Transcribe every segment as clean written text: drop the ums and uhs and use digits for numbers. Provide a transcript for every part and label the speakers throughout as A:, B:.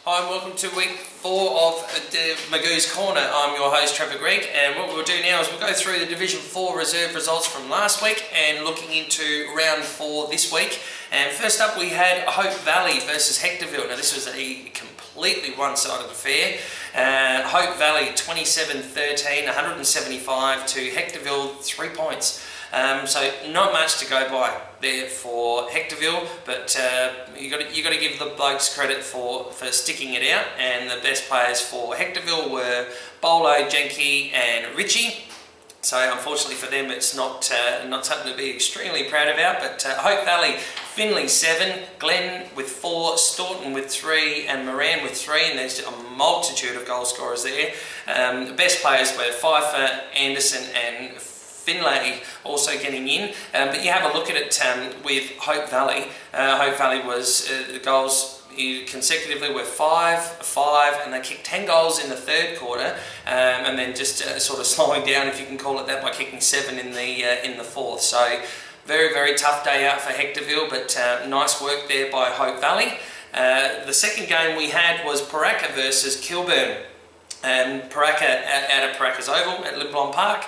A: Hi and welcome to week 4 of the Magoos Corner. I'm your host Trevor and what we'll do now is we'll go through the Division 4 reserve results from last week and looking into round 4 this week. And first up we had Hope Valley versus Hectorville. Now this was a completely one-sided affair. Hope Valley 27-13, 175 to Hectorville 3 points. So not much to go by there for Hectorville, but you got to give the blokes credit for sticking it out. And the best players for Hectorville were Bolo, Jenke, and Richie. So unfortunately for them, it's not something to be extremely proud about. But Hope Valley, Finley 7, Glen with 4, Staunton with 3, and Moran with 3. And there's a multitude of goal scorers there. The best players were Pfeiffer, Anderson, and Finlay also getting in, but you have a look at it with Hope Valley. Hope Valley was the goals consecutively were 5, and they kicked 10 goals in the third quarter, and then just sort of slowing down, if you can call it that, by kicking 7 in the fourth. So very, very tough day out for Hectorville, but nice work there by Hope Valley. The second game we had was Paraka versus Kilburn. Paraka out of Paraka's Oval at Liblon Park.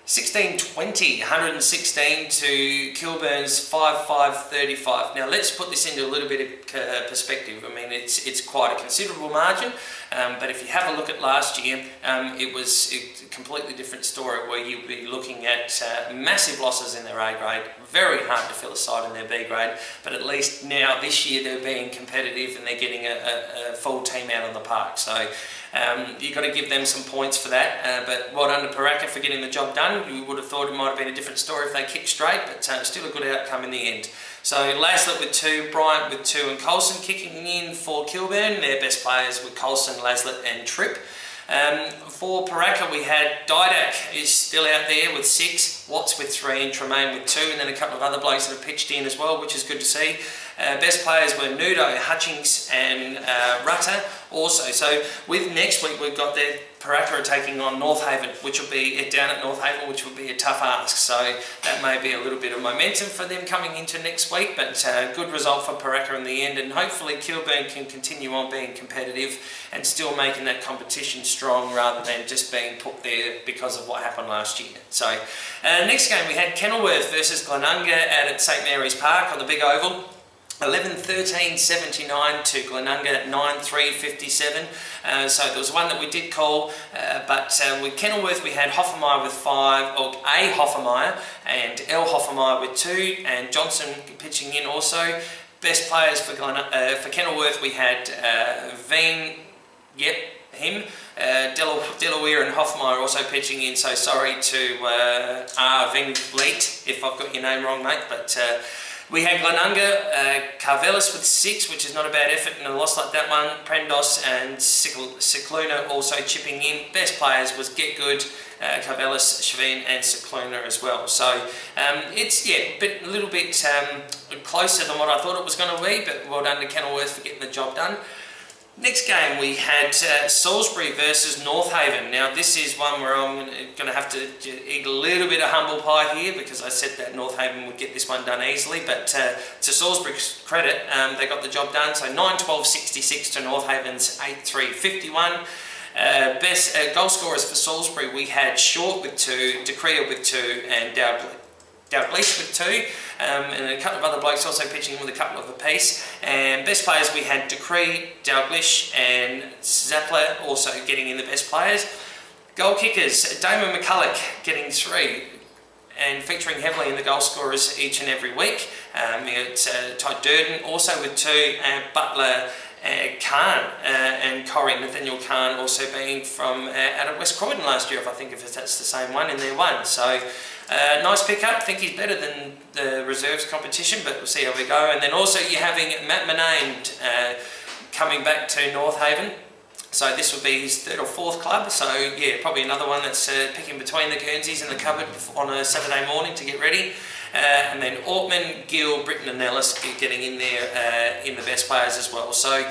A: 16-20, 116 to Kilburn's 5-5-35. Now let's put this into a little bit of perspective. I mean, it's quite a considerable margin, but if you have a look at last year, it was a completely different story where you'd be looking at massive losses in their A grade, very hard to fill a side in their B grade, but at least now this year they're being competitive and they're getting a full team out on the park. So you've got to give them some points for that, but well done to Paraka for getting the job done. You would have thought it might have been a different story if they kicked straight, but still a good outcome in the end. So Laslett with 2, Bryant with 2, and Colson kicking in for Kilburn. Their best players were Colson, Laslett, and Tripp. For Paraka we had Didak is still out there with 6, Watts with 3, and Tremaine with 2, and then a couple of other blokes that have pitched in as well, which is good to see. Best players were Nudo, Hutchings, and Rutter also. So with next week we've got the Paraka are taking on North Haven, which will be down at North Haven, which will be a tough ask. So that may be a little bit of momentum for them coming into next week, but good result for Paraka in the end, and hopefully Kilburn can continue on being competitive and still making that competition strong rather than just being put there because of what happened last year. So next game we had Kenilworth versus Glenunga out at St Mary's Park on the big oval. 11-13-79 to Glenunga 9-3-57. So there was one that we did call, but with Kenilworth we had Hoffenmeyer with 5, or A. Hoffenmeyer, and L. Hoffenmeyer with 2, and Johnson pitching in also. Best players for Kenilworth we had Veen, yep, him, Delaware and Hoffmeyer also pitching in, so sorry to Veen Leet if I've got your name wrong, mate, but we had Glenunga, Carvelis with 6, which is not a bad effort in a loss like that one. Prendos and Cicluna also chipping in. Best players was Get Good, Carvelis, Shavin, and Cicluna as well. So it's a little bit closer than what I thought it was going to be, but well done to Kenilworth for getting the job done. Next game we had Salisbury versus North Haven. Now this is one where I'm going to have to eat a little bit of humble pie here because I said that North Haven would get this one done easily, but to Salisbury's credit, they got the job done. So 9-12-66 to North Haven's 8-3-51. Best goal scorers for Salisbury we had Short with 2, DeCrea with 2, and Dalglish with 2, and a couple of other blokes also pitching in with a couple of apiece. And best players we had Decree, Dalglish, and Zappler also getting in the best players. Goal kickers, Damon McCulloch getting 3 and featuring heavily in the goal scorers each and every week. It's Ty Durden also with 2, and Butler, Khan and Corrie, Nathaniel Khan also being from out of West Croydon last year, if that's the same one in their one. So nice pickup. I think he's better than the reserves competition, but we'll see how we go. And then also you're having Matt Manane coming back to North Haven. So this would be his 3rd or 4th club. So yeah, probably another one that's picking between the Guernseys in the cupboard on a Saturday morning to get ready. And then Ortman, Gill, Britton and Ellis getting in there in the best players as well. So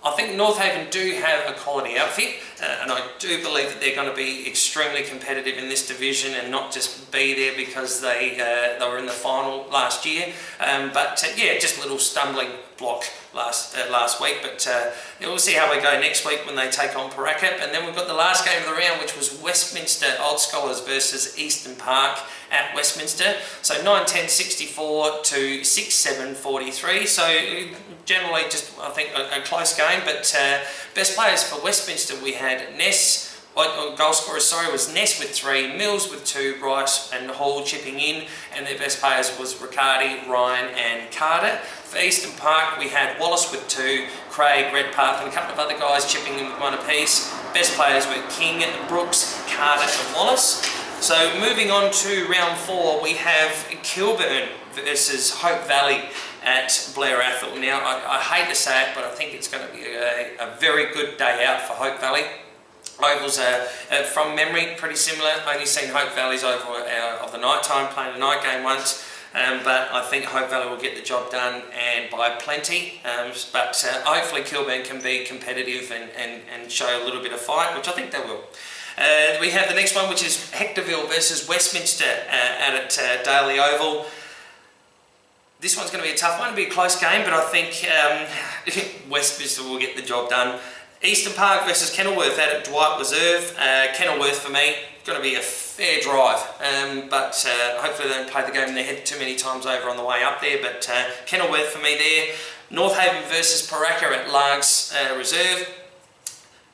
A: I think North Haven do have a quality outfit, and I do believe that they're going to be extremely competitive in this division and not just be there because they were in the final last year. But yeah, just a little stumbling block last week, but we'll see how we go next week when they take on Parakip. And then we've got the last game of the round, which was Westminster Old Scholars versus Eastern Park at Westminster. So 9-10-64 to 6-7 43. So generally just, I think, a close game, but best players for Westminster, we had Ness. Goal scorers, was Ness with 3, Mills with 2, Rice and Hall chipping in, and their best players was Riccardi, Ryan and Carter. For Eastern Park, we had Wallace with 2, Craig, Redpath and a couple of other guys chipping in with 1 apiece. Best players were King, Brooks, Carter and Wallace. So moving on to round 4, we have Kilburn versus Hope Valley at Blair Athol. Now, I hate to say it, but I think it's going to be a very good day out for Hope Valley. Ovals are, from memory, pretty similar. Only seen Hope Valley's oval of the night time, playing a night game once. But I think Hope Valley will get the job done, and by plenty. But hopefully Kilburn can be competitive and show a little bit of fight, which I think they will. We have the next one, which is Hectorville versus Westminster at Daly Oval. This one's going to be a tough one. It'll be a close game, but I think Westminster will get the job done. Eastern Park versus Kenilworth out at Dwight Reserve. Kenilworth for me, going to be a fair drive, but hopefully they don't play the game in their head too many times over on the way up there. But Kenilworth for me there. North Haven versus Paraka at Largs Reserve.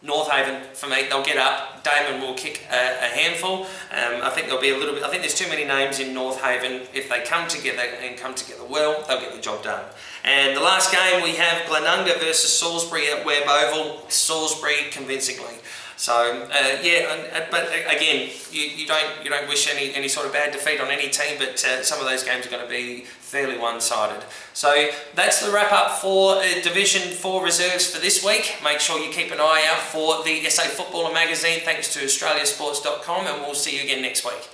A: North Haven for me, they'll get up. Damon will kick a handful. I think there'll be a little bit. I think there's too many names in North Haven. If they come together and come together well, they'll get the job done. And the last game we have Glenunga versus Salisbury at Webb Oval. Salisbury convincingly. So but again, you don't wish any sort of bad defeat on any team, but some of those games are going to be fairly one-sided. So that's the wrap up for Division 4 reserves for this week. Make sure you keep an eye out for the SA Footballer magazine, thanks to australiasports.com, and we'll see you again next week.